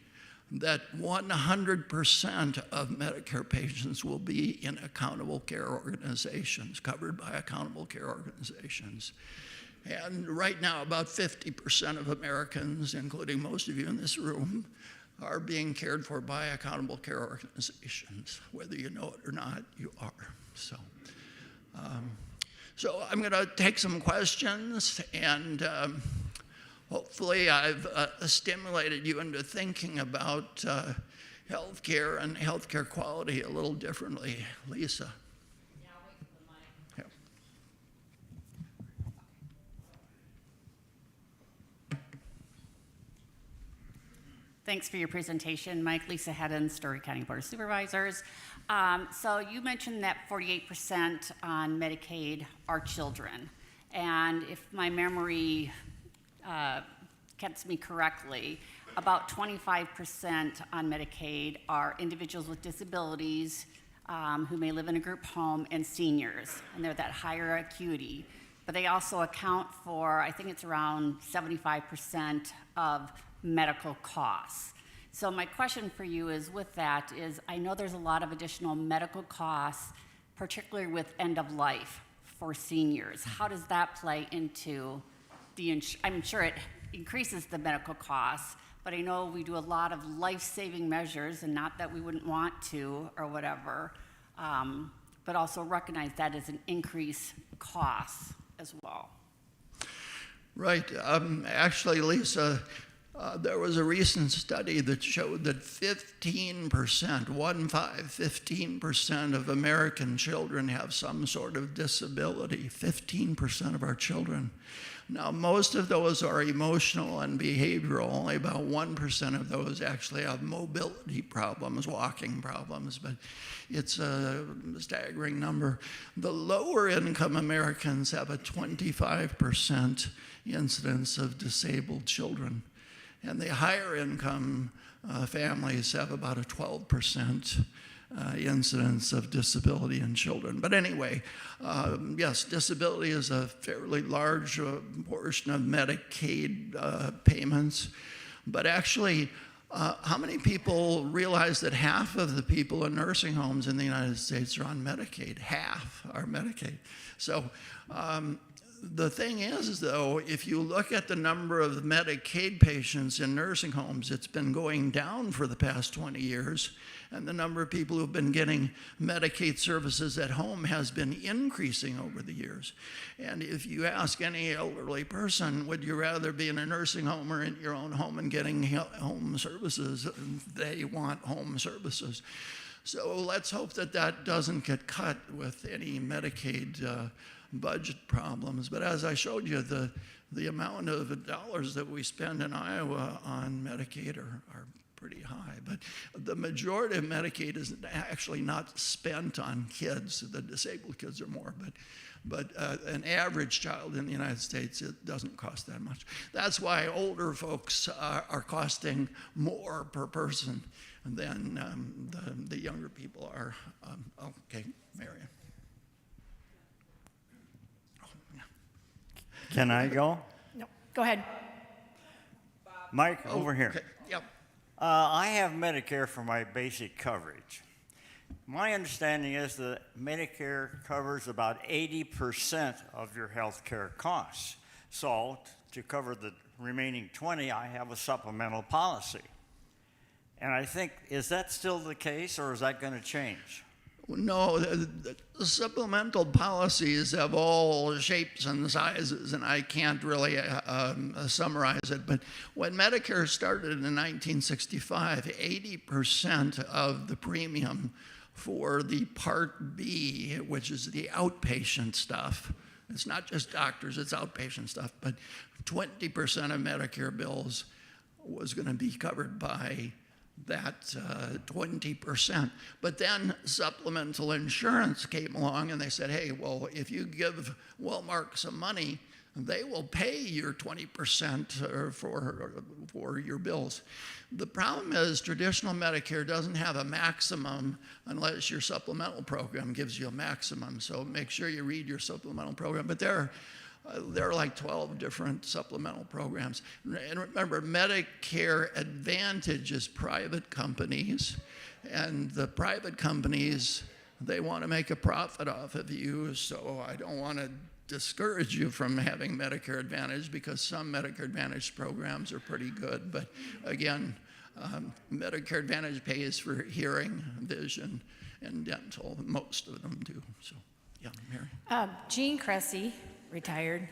Speaker 7: that 100% of Medicare patients will be in accountable care organizations, covered by accountable care organizations. And right now, about 50% of Americans, including most of you in this room, are being cared for by accountable care organizations. Whether you know it or not, you are. So I'm going to take some questions, and hopefully I've stimulated you into thinking about healthcare and healthcare quality a little differently. Lisa.
Speaker 4: Yeah, I'll wait for the mic.
Speaker 7: Yeah.
Speaker 4: Thanks for your presentation, Mike. Lisa Hedden, Story County Board of Supervisors. So you mentioned that 48% on Medicaid are children. And if my memory kept me correctly, about 25% on Medicaid are individuals with disabilities who may live in a group home and seniors, and they're that higher acuity. But they also account for, I think it's around 75% of medical costs. So my question for you is with that is, I know there's a lot of additional medical costs, particularly with end of life for seniors. How does that play into the, I'm sure it increases the medical costs, but I know we do a lot of life-saving measures, and not that we wouldn't want to or whatever, but also recognize that as an increased cost as well.
Speaker 7: Right. Actually, Lisa, there was a recent study that showed that 15% of American children have some sort of disability. 15% of our children. Now, most of those are emotional and behavioral. Only about 1% of those actually have mobility problems, walking problems, but it's a staggering number. The lower income Americans have a 25% incidence of disabled children. And the higher income families have about a 12% incidence of disability in children. But anyway, yes, disability is a fairly large portion of Medicaid payments. But actually, how many people realize that half of the people in nursing homes in the United States are on Medicaid? Half are Medicaid. So the thing is, though, if you look at the number of Medicaid patients in nursing homes, it's been going down for the past 20 years, and the number of people who've been getting Medicaid services at home has been increasing over the years. And if you ask any elderly person, would you rather be in a nursing home or in your own home and getting home services, they want home services. So let's hope that that doesn't get cut with any Medicaid budget problems. But as I showed you, the amount of dollars that we spend in Iowa on Medicaid are pretty high. But the majority of Medicaid is actually not spent on kids. The disabled kids are more. But an average child in the United States, it doesn't cost that much. That's why older folks are costing more per person than the younger people are. Okay, Marion.
Speaker 8: Can I go?
Speaker 3: No, go ahead.
Speaker 8: Mike, over here.
Speaker 7: Okay, yep.
Speaker 8: I have Medicare for my basic coverage. My understanding is that Medicare covers about 80% of your health care costs. So to cover the remaining 20, I have a supplemental policy. And I think, is that still the case, or is that going to change?
Speaker 7: No, the supplemental policies have all shapes and sizes, and I can't really summarize it. But when Medicare started in 1965, 80% of the premium for the Part B, which is the outpatient stuff, it's not just doctors, it's outpatient stuff, but 20% of Medicare bills was going to be covered by that 20%. But then supplemental insurance came along and they said, hey, well, if you give Walmart some money, they will pay your 20% for your bills. The problem is traditional Medicare doesn't have a maximum unless your supplemental program gives you a maximum. So make sure you read your supplemental program. But there are like 12 different supplemental programs. And remember, Medicare Advantage is private companies, and the private companies, they want to make a profit off of you, so I don't want to discourage you from having Medicare Advantage because some Medicare Advantage programs are pretty good. But again, Medicare Advantage pays for hearing, vision, and dental. Most of them do. So, yeah, Mary.
Speaker 3: Jean Cressy, retired.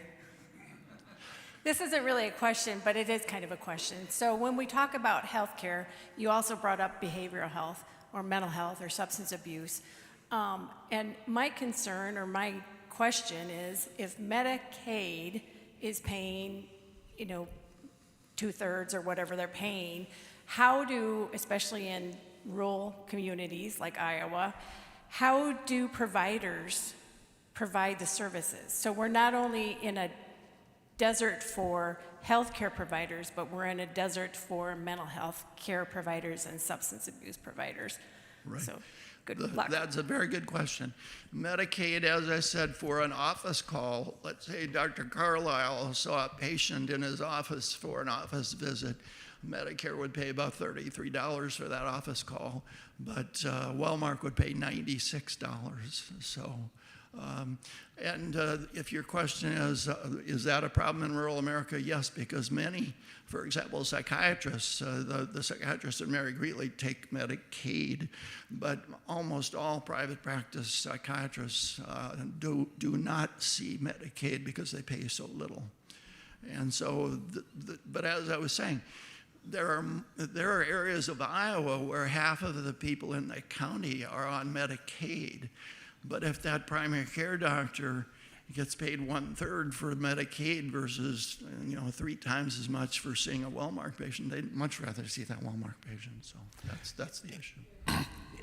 Speaker 3: This isn't really a question, but it is kind of a question. So when we talk about healthcare, you also brought up behavioral health or mental health or substance abuse. And my concern or my question is, if Medicaid is paying, 2/3 or whatever they're paying, how do, especially in rural communities like Iowa, how do providers provide the services? So we're not only in a desert for healthcare providers, but we're in a desert for mental health care providers and substance abuse providers.
Speaker 7: Right.
Speaker 3: So good luck.
Speaker 7: That's a very good question. Medicaid, as I said, for an office call, let's say Dr. Carlisle saw a patient in his office for an office visit. Medicare would pay about $33 for that office call, but Wellmark would pay $96. So, if your question is that a problem in rural America? Yes, because many, for example, psychiatrists, the psychiatrists at Mary Greeley take Medicaid, but almost all private practice psychiatrists do not see Medicaid because they pay so little. And so, but as I was saying, there are areas of Iowa where half of the people in the county are on Medicaid. But if that primary care doctor gets paid 1/3 for Medicaid versus 3 times as much for seeing a Wellmark patient, they'd much rather see that Wellmark patient. So that's the issue.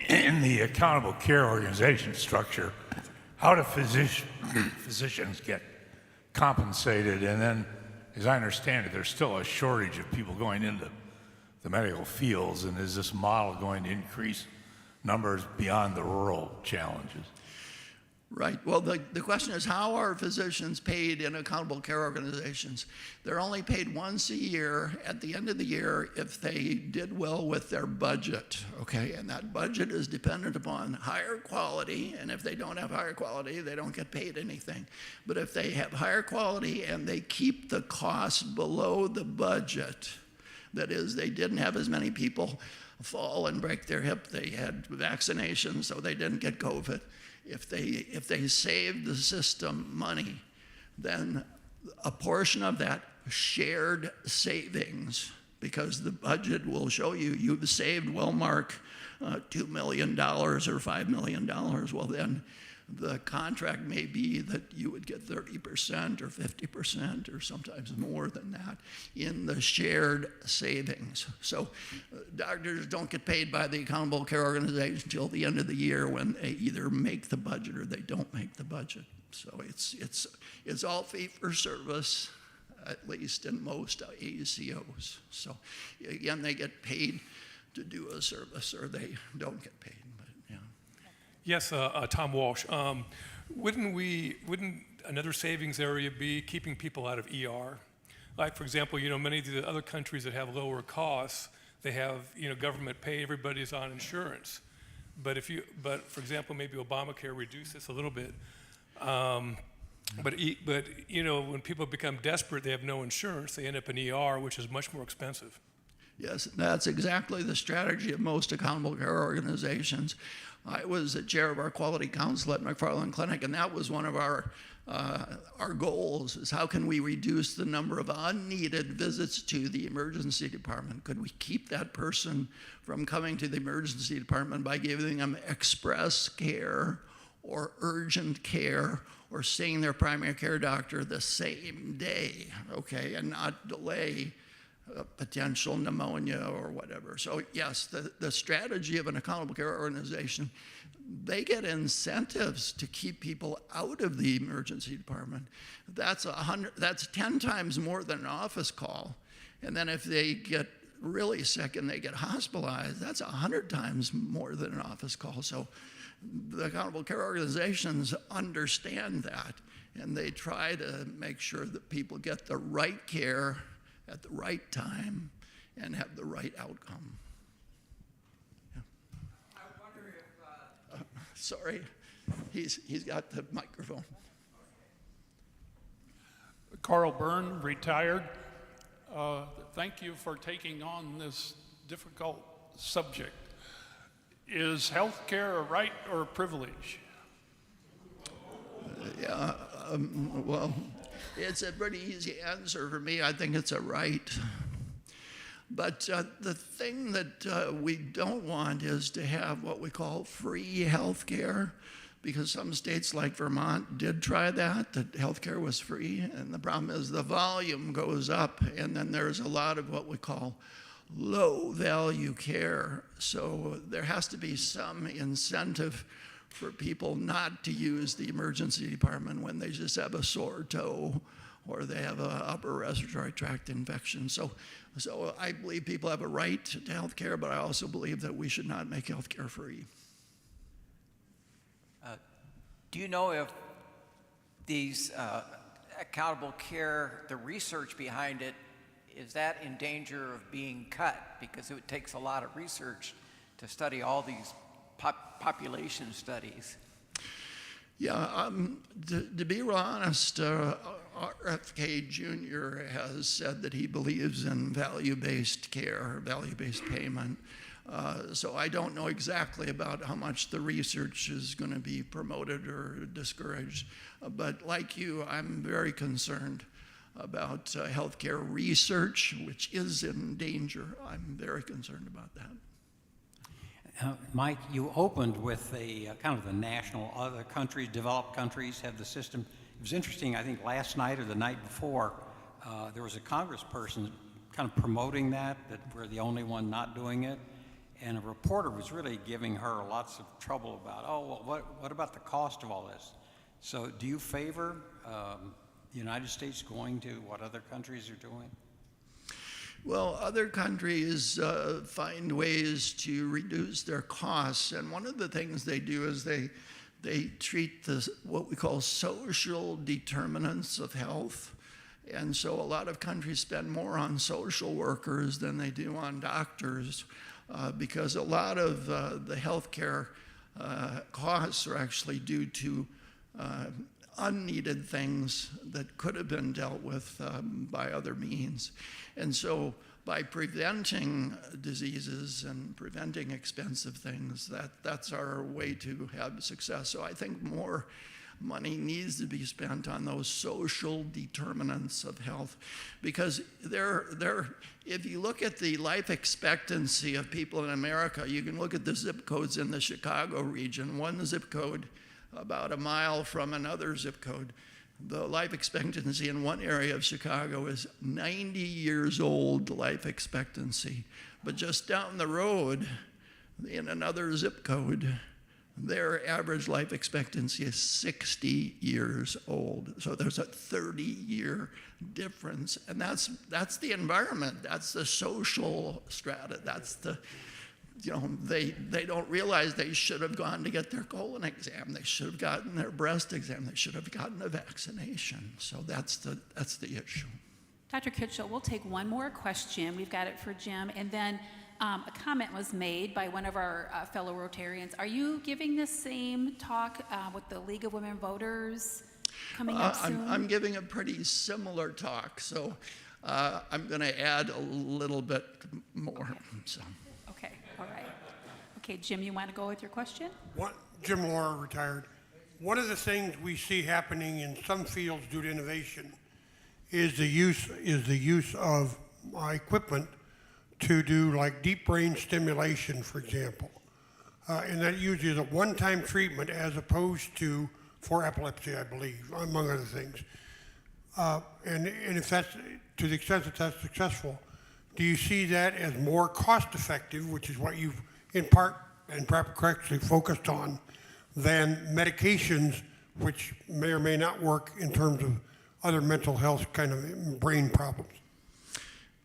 Speaker 9: In the accountable care organization structure, how do physicians get compensated? And then, as I understand it, there's still a shortage of people going into the medical fields, and is this model going to increase numbers beyond the rural challenges?
Speaker 7: Right. Well, the question is, how are physicians paid in accountable care organizations? They're only paid once a year at the end of the year if they did well with their budget, okay? And that budget is dependent upon higher quality, and if they don't have higher quality, they don't get paid anything. But if they have higher quality and they keep the cost below the budget, that is, they didn't have as many people fall and break their hip, they had vaccinations so they didn't get COVID. If they saved the system money, then a portion of that shared savings, because the budget will show you've saved Wellmark $2 million or $5 million, well then the contract may be that you would get 30% or 50% or sometimes more than that in the shared savings. So doctors don't get paid by the accountable care organization until the end of the year when they either make the budget or they don't make the budget. So it's all fee for service, at least in most ACOs. So again, they get paid to do a service or they don't get paid.
Speaker 10: Yes, Tom Walsh. Wouldn't another savings area be keeping people out of ER? Like, for example, many of the other countries that have lower costs, they have, government pay, everybody's on insurance. But for example, maybe Obamacare reduced this a little bit. But when people become desperate, they have no insurance, they end up in ER, which is much more expensive.
Speaker 7: Yes, that's exactly the strategy of most accountable care organizations. I was the chair of our quality council at McFarland Clinic, and that was one of our goals, is how can we reduce the number of unneeded visits to the emergency department? Could we keep that person from coming to the emergency department by giving them express care or urgent care or seeing their primary care doctor the same day, okay, and not delay potential pneumonia or whatever. So yes, the strategy of an accountable care organization, they get incentives to keep people out of the emergency department. That's 10 times more than an office call. And then if they get really sick and they get hospitalized, that's 100 times more than an office call. So the accountable care organizations understand that, and they try to make sure that people get the right care at the right time and have the right outcome. Yeah.
Speaker 11: I wonder if...
Speaker 7: Sorry, he's got the microphone.
Speaker 11: Carl Byrne, retired. Thank you for taking on this difficult subject. Is health care a right or a privilege?
Speaker 7: Well, it's a pretty easy answer for me. I think it's a right. But the thing that we don't want is to have what we call free health care, because some states like Vermont did try that health care was free. And the problem is the volume goes up, and then there's a lot of what we call low value care. So there has to be some incentive for people not to use the emergency department when they just have a sore toe or they have an upper respiratory tract infection. So I believe people have a right to health care, but I also believe that we should not make health care free.
Speaker 12: Do you know if these accountable care, the research behind it, is that in danger of being cut? Because it takes a lot of research to study all these population studies.
Speaker 7: Yeah, to be real honest, RFK Jr. has said that he believes in value-based care, value-based payment. So I don't know exactly about how much the research is going to be promoted or discouraged. But like you, I'm very concerned about healthcare research, which is in danger. I'm very concerned about that.
Speaker 13: Mike, you opened with a kind of the national, other countries, developed countries have the system. It was interesting, I think last night or the night before, there was a congressperson kind of promoting that we're the only one not doing it. And a reporter was really giving her lots of trouble about, oh, well, what about the cost of all this? So do you favor the United States going to what other countries are doing?
Speaker 7: Well, other countries find ways to reduce their costs, and one of the things they do is they treat what we call social determinants of health. And so a lot of countries spend more on social workers than they do on doctors because a lot of the healthcare costs are actually due to unneeded things that could have been dealt with by other means. And so by preventing diseases and preventing expensive things, that's our way to have success. So I think more money needs to be spent on those social determinants of health, because if you look at the life expectancy of people in America, you can look at the zip codes in the Chicago region. One zip code about a mile from another zip code, the life expectancy in one area of Chicago is 90 years old life expectancy. But just down the road, in another zip code, their average life expectancy is 60 years old. So there's a 30-year difference. And that's the environment. That's the social strata. That's the, they don't realize they should have gone to get their colon exam. They should have gotten their breast exam. They should have gotten a vaccination. So that's the issue.
Speaker 6: Dr. Kitchell, we'll take one more question. We've got it for Jim. And then a comment was made by one of our fellow Rotarians. Are you giving the same talk with the League of Women Voters coming up soon?
Speaker 7: I'm giving a pretty similar talk, so I'm going to add a little bit more.
Speaker 6: Okay.
Speaker 7: So.
Speaker 6: Okay, all right. Okay, Jim, you want to go with your question?
Speaker 14: Jim Moore, retired. One of the things we see happening in some fields due to innovation is the use of equipment to do like deep brain stimulation, for example. And that usually is a one-time treatment as opposed to for epilepsy, I believe, among other things. And if that's, to the extent that that's successful, do you see that as more cost-effective, which is what you've in part and perhaps correctly focused on, than medications which may or may not work in terms of other mental health kind of brain problems?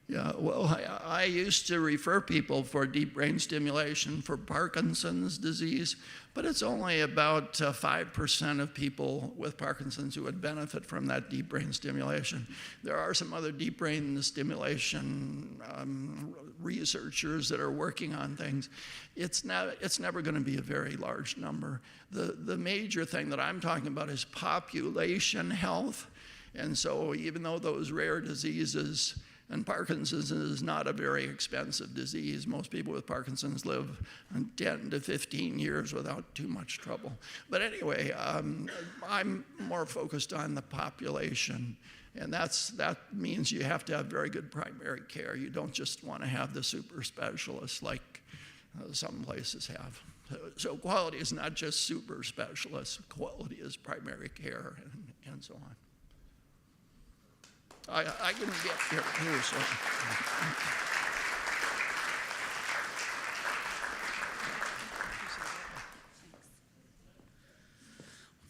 Speaker 7: Yeah, well, I used to refer people for deep brain stimulation for Parkinson's disease, but it's only about 5% of people with Parkinson's who would benefit from that deep brain stimulation. There are some other deep brain stimulation researchers that are working on things. It's never going to be a very large number. The major thing that I'm talking about is population health. And so even though those rare diseases, and Parkinson's is not a very expensive disease. Most people with Parkinson's live 10 to 15 years without too much trouble. But anyway, I'm more focused on the population. And that means you have to have very good primary care. You don't just want to have the super specialists like some places have. So quality is not just super specialists. Quality is primary care and so on. I couldn't get here, so.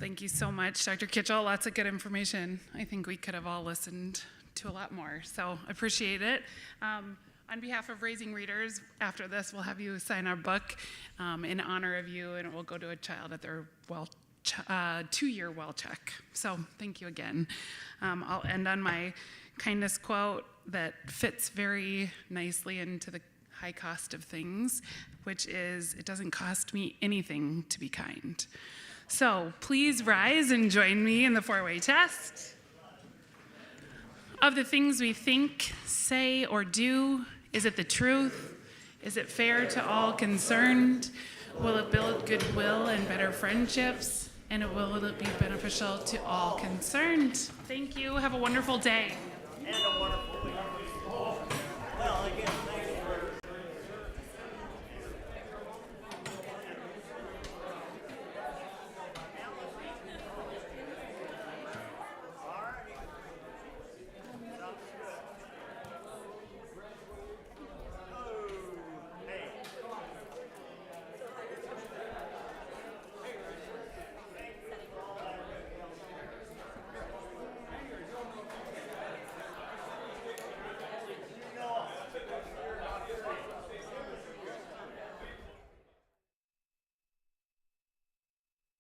Speaker 1: Thank you so much, Dr. Kitchell. Lots of good information. I think we could have all listened to a lot more, so appreciate it. On behalf of Raising Readers, after this, we'll have you sign our book in honor of you, and it will go to a child at their 2-year well check. So thank you again. I'll end on my kindness quote that fits very nicely into the high cost of things, which is, it doesn't cost me anything to be kind. So please rise and join me in the 4-way test. Of the things we think, say, or do, is it the truth? Is it fair to all concerned? Will it build goodwill and better friendships? And will it be beneficial to all concerned? Thank you. Have a wonderful day.
Speaker 8: And a wonderful week. Well, again.